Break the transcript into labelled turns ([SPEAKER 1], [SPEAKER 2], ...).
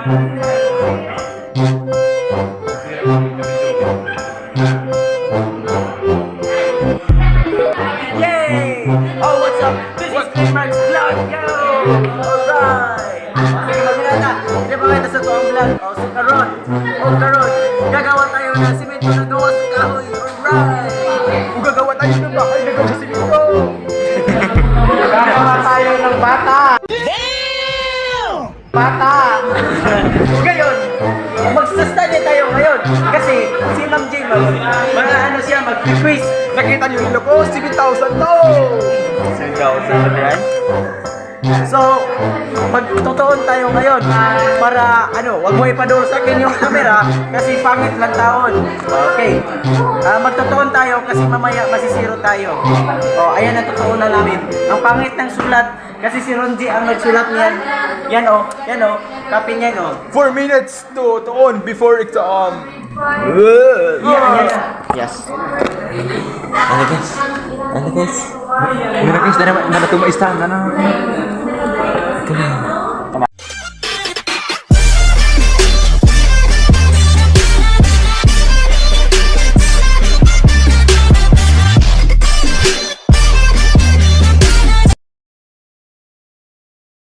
[SPEAKER 1] Yay! Oh, what's up? This is Climax Vlog, yo! Alright! Sige, mag-inata. Hindi ba kayo nasa toong vlog? Oh, so karon. Gagawa tayo ng simento na gawa sa kahoy. Alright! Kung gagawa tayo ng bahay na gawa sa simento. Gagawa tayo ng bata. Bata! Ngayon, magsastudy tayo ngayon. Kasi si Ma'am J, mag-quiz. Nakita niyo yung ko, 7,000 to! 7,000 yan? So, magtutuon tayo ngayon para, wag mo ipaduro sa akin yung camera kasi pangit lang taon. Okay. Magtutuon tayo kasi mamaya masisiro tayo. Oh, ayan ang tutuunan namin. Ang pangit ng sulat kasi si Ronji ang nagsulat niyan. Yan oh, copy niyan oh.
[SPEAKER 2] 4 minutes to on before exam.
[SPEAKER 1] Yan.
[SPEAKER 3] Yes. Ano guys? Ano guys? Ano guys? Dahil na tumaistan na.